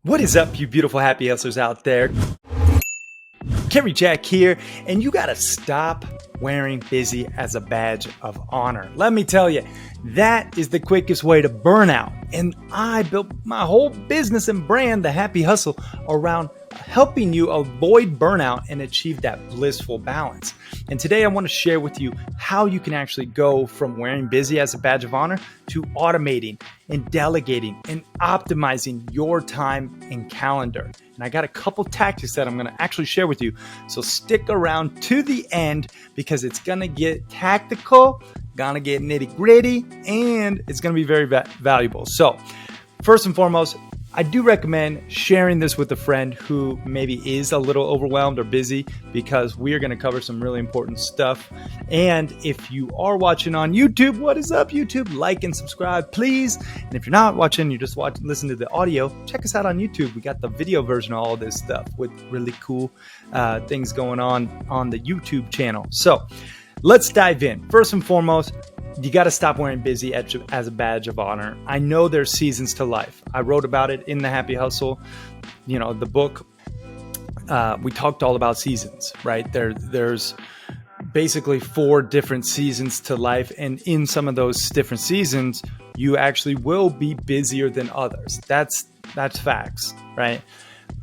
What is up, you beautiful happy hustlers out there? Kerry Jack here, and you gotta stop wearing busy as a badge of honor. Let me tell you, that is the quickest way to burnout. And I built my whole business and brand, The Happy Hustle, around helping you avoid burnout and achieve that blissful balance. And today I want to share with you how you can actually go from wearing busy as a badge of honor to automating and delegating and optimizing your time and calendar. And I got a couple tactics that I'm going to actually share with you. So stick around to the end because it's going to get tactical, going to get nitty gritty, and it's going to be very valuable. So first and foremost, I do recommend sharing this with a friend who maybe is a little overwhelmed or busy because we are going to cover some really important stuff. And if you are watching on YouTube, what is up, YouTube? Like and subscribe, please. And if you're not watching, you just listen to the audio, check us out on YouTube. We got the video version of all this stuff with really cool things going on the YouTube channel. So let's dive in. First and foremost, you got to stop wearing busy as a badge of honor. I know there's seasons to life. I wrote about it in The Happy Hustle. You know, the book, we talked all about seasons, right? There's basically 4 different seasons to life. And in some of those different seasons, you actually will be busier than others. That's facts, right?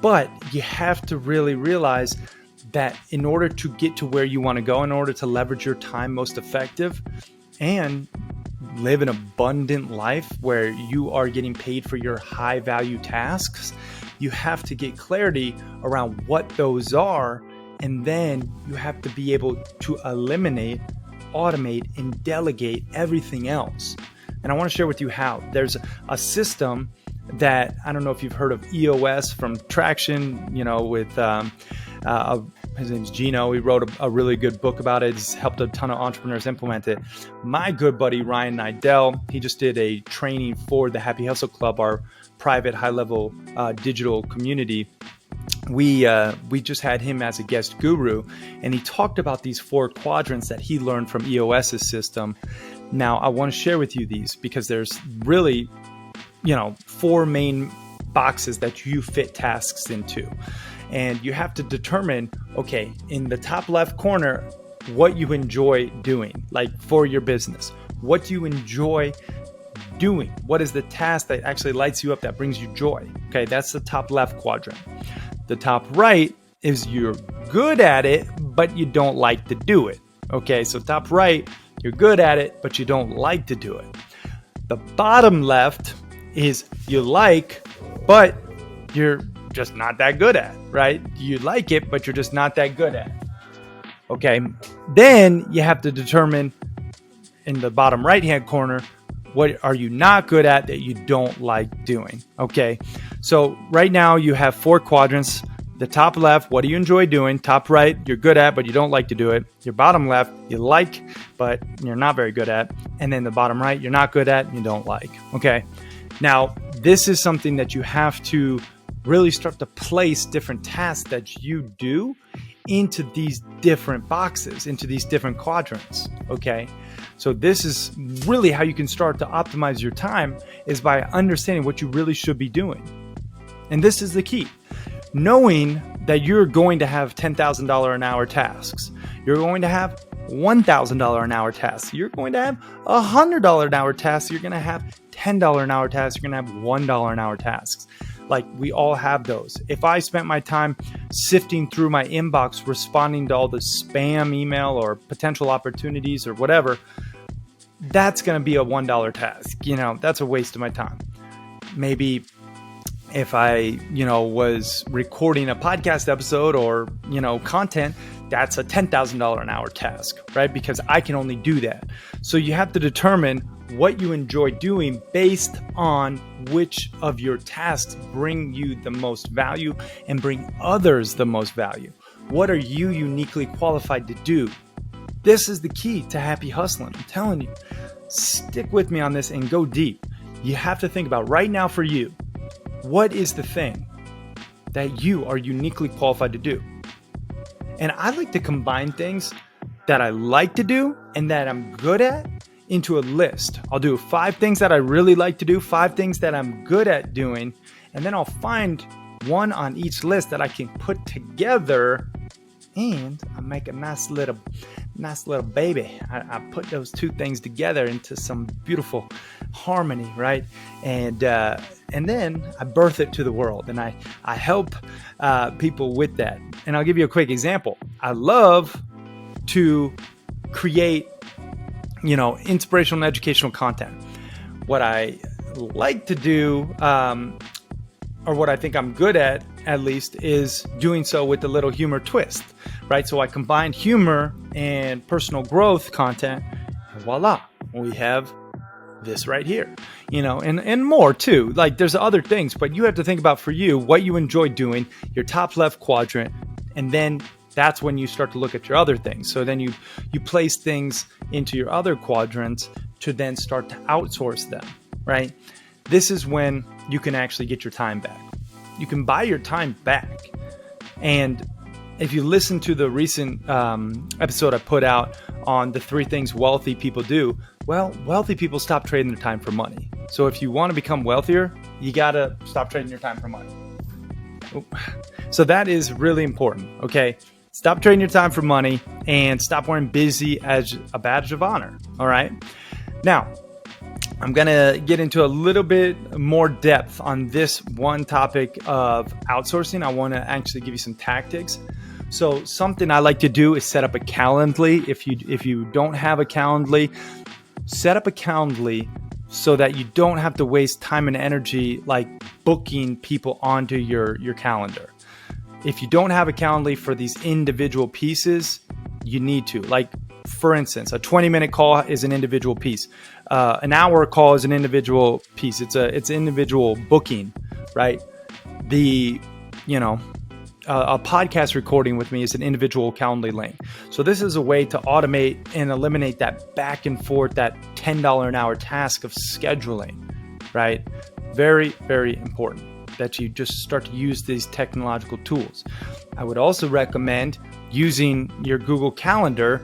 But you have to really realize that in order to get to where you want to go, in order to leverage your time most effective, and live an abundant life where you are getting paid for your high value tasks, you have to get clarity around what those are. And then you have to be able to eliminate, automate, and delegate everything else. And I want to share with you how. There's a system that, I don't know if you've heard of EOS from Traction, with his name's Gino. He wrote a really good book about it. He's helped a ton of entrepreneurs implement it. My good buddy, Ryan Nidell, he just did a training for the Happy Hustle Club, our private high-level digital community. We just had him as a guest guru, and he talked about these 4 quadrants that he learned from EOS's system. Now, I want to share with you these because there's really, 4 main boxes that you fit tasks into. And you have to determine, okay, in the top left corner, what you enjoy doing, like for your business. What do you enjoy doing? What is the task that actually lights you up, that brings you joy? Okay, that's the top left quadrant. The top right is you're good at it, but you don't like to do it. Okay, so top right, you're good at it, but you don't like to do it. The bottom left is you like, but you're just not that good at, right? You like it, but you're just not that good at. Okay. Then you have to determine in the bottom right-hand corner, what are you not good at that you don't like doing? Okay. So right now you have 4 quadrants. The top left, what do you enjoy doing? Top right, you're good at, but you don't like to do it. Your bottom left, you like, but you're not very good at. And then the bottom right, you're not good at, and you don't like. Okay. Now, this is something that you have to really start to place different tasks that you do into these different boxes, into these different quadrants, okay? So this is really how you can start to optimize your time, is by understanding what you really should be doing. And this is the key. Knowing that you're going to have $10,000 an hour tasks. You're going to have $1,000 an hour tasks. You're going to have $100 an hour tasks. You're going to have $10 an hour tasks. You're going to have $1 an hour tasks. Like, we all have those. If I spent my time sifting through my inbox, responding to all the spam email or potential opportunities or whatever, that's going to be a $1 task. That's a waste of my time. Maybe if I, was recording a podcast episode or, content, that's a $10,000 an hour task, right? Because I can only do that. So you have to determine what you enjoy doing based on which of your tasks bring you the most value and bring others the most value. What are you uniquely qualified to do? This is the key to Happy Hustling. I'm telling you, stick with me on this and go deep. You have to think about right now for you, what is the thing that you are uniquely qualified to do? And I like to combine things that I like to do and that I'm good at into a list. I'll do 5 things that I really like to do, 5 things that I'm good at doing, And then I'll find one on each list that I can put together, and I make a nice little baby. I put those two things together into some beautiful harmony, right? And then I birth it to the world, and I help people with that. And I'll give you a quick example. I love to create, inspirational and educational content. What I like to do, or what I think I'm good at least, is doing so with a little humor twist, right? So I combine humor and personal growth content, and voila, we have this right here, and more too. Like, there's other things, but you have to think about, for you, what you enjoy doing, your top left quadrant, and then that's when you start to look at your other things. So then you place things into your other quadrants to then start to outsource them, right? This is when you can actually get your time back. You can buy your time back. And if you listen to the recent episode I put out on the 3 things wealthy people do, well, wealthy people stop trading their time for money. So if you want to become wealthier, you got to stop trading your time for money. So that is really important, okay? Stop trading your time for money and stop wearing busy as a badge of honor, all right? Now, I'm going to get into a little bit more depth on this one topic of outsourcing. I want to actually give you some tactics. So something I like to do is set up a Calendly. If you don't have a Calendly, set up a Calendly so that you don't have to waste time and energy like booking people onto your calendar. If you don't have a Calendly for these individual pieces, you need to. Like, for instance, a 20-minute call is an individual piece. An hour call is an individual piece. It's individual booking, right? A podcast recording with me is an individual Calendly link. So this is a way to automate and eliminate that back and forth, that $10 an hour task of scheduling, right? Very, very important that you just start to use these technological tools. I would also recommend using your Google Calendar,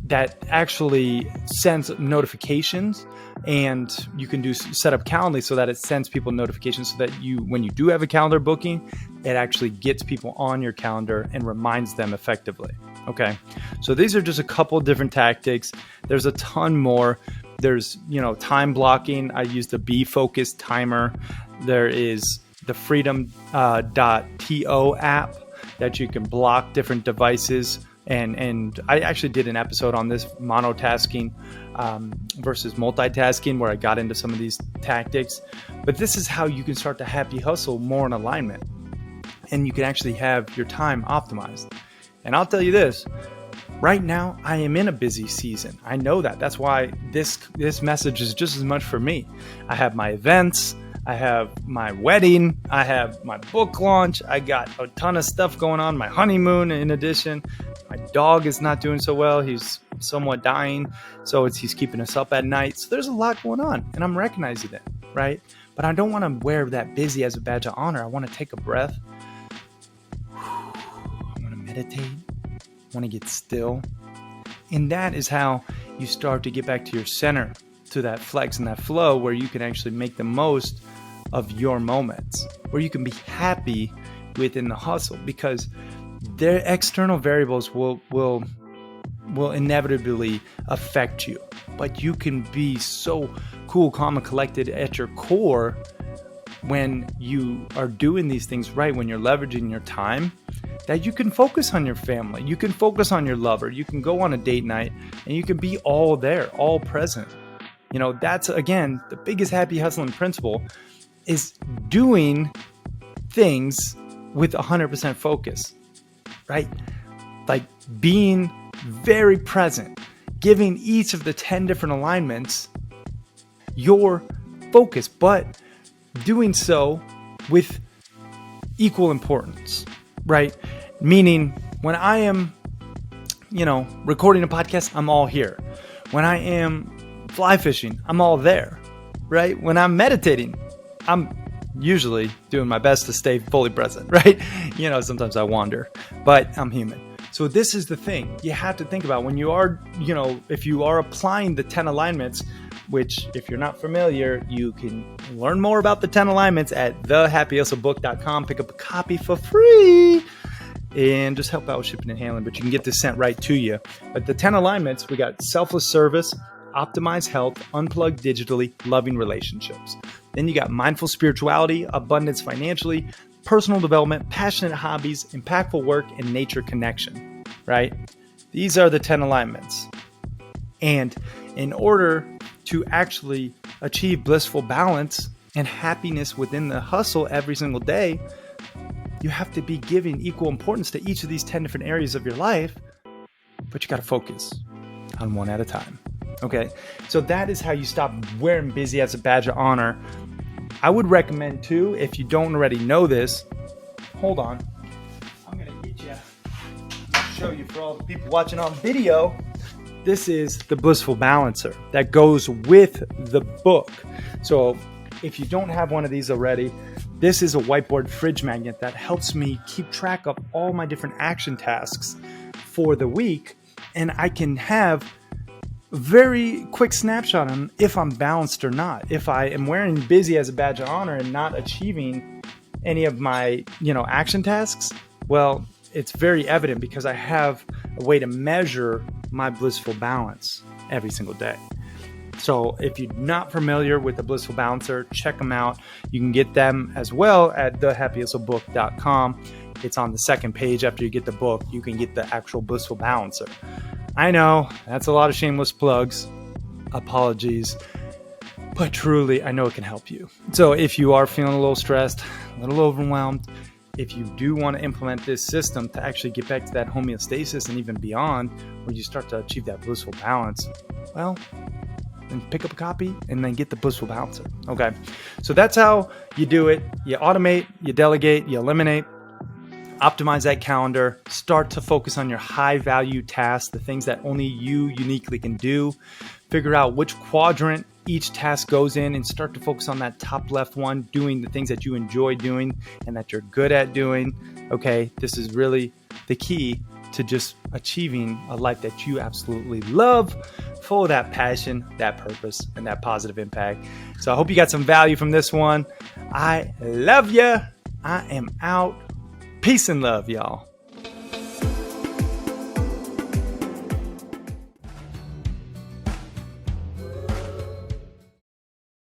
that actually sends notifications, and you can set up Calendly so that it sends people notifications so that when you do have a calendar booking, it actually gets people on your calendar and reminds them effectively. Okay. So these are just a couple different tactics. There's a ton more. There's, time blocking. I use the Be Focused timer. There is the freedom.to app that you can block different devices. And I actually did an episode on this, monotasking versus multitasking, where I got into some of these tactics. But this is how you can start to happy hustle more in alignment. And you can actually have your time optimized. And I'll tell you this, right now, I am in a busy season. I know that. That's why this message is just as much for me. I have my events. I have my wedding. I have my book launch. I got a ton of stuff going on. My honeymoon, in addition. My dog is not doing so well. He's somewhat dying. So he's keeping us up at night. So there's a lot going on, and I'm recognizing it, right? But I don't want to wear that busy as a badge of honor. I want to take a breath. I want to meditate. I want to get still. And that is how you start to get back to your center, to that flex and that flow, where you can actually make the most of your moments, where you can be happy within the hustle, because their external variables will inevitably affect you. But you can be so cool, calm, and collected at your core when you are doing these things right, when you're leveraging your time, that you can focus on your family, you can focus on your lover, you can go on a date night, and you can be all there, all present. That's, again, the biggest happy hustling principle, is doing things with 100% focus, right? Like being very present, giving each of the 10 different alignments your focus, but doing so with equal importance, right? Meaning, when I am, recording a podcast, I'm all here. When I am fly fishing, I'm all there, right? When I'm meditating, I'm usually doing my best to stay fully present, right? Sometimes I wander, but I'm human. So this is the thing you have to think about when you are, if you are applying the 10 alignments, which if you're not familiar, you can learn more about the 10 alignments at thehappyhustlebook.com. Pick up a copy for free and just help out with shipping and handling, but you can get this sent right to you. But the 10 alignments, we got selfless service, optimize health, unplug digitally, loving relationships. Then you got mindful spirituality, abundance financially, personal development, passionate hobbies, impactful work, and nature connection, right? These are the 10 alignments. And in order to actually achieve blissful balance and happiness within the hustle every single day, you have to be giving equal importance to each of these 10 different areas of your life, but you got to focus on one at a time. Okay, so that is how you stop wearing busy as a badge of honor. I would recommend too, if you don't already know this, hold on, I'm going to get you, show you for all the people watching on video. This is the Blissful Balancer that goes with the book. So if you don't have one of these already, this is a whiteboard fridge magnet that helps me keep track of all my different action tasks for the week. And I can have a very quick snapshot on if I'm balanced or not. If I am wearing busy as a badge of honor and not achieving any of my, action tasks, well, it's very evident because I have a way to measure my blissful balance every single day. So if you're not familiar with the Blissful Balancer, check them out. You can get them as well at thehappyhustlebook.com. It's on the second page after you get the book. You can get the actual Blissful Balancer. I know, that's a lot of shameless plugs. Apologies. But truly, I know it can help you. So if you are feeling a little stressed, a little overwhelmed, if you do want to implement this system to actually get back to that homeostasis and even beyond, where you start to achieve that blissful balance, well, then pick up a copy and then get the Blissful Balancer. Okay, so that's how you do it. You automate, you delegate, you eliminate, optimize that calendar, start to focus on your high value tasks, the things that only you uniquely can do, figure out which quadrant each task goes in and start to focus on that top left one, doing the things that you enjoy doing and that you're good at doing. Okay, this is really the key to just achieving a life that you absolutely love, full of that passion, that purpose, and that positive impact. So I hope you got some value from this one. I love you. I am out. Peace and love, y'all.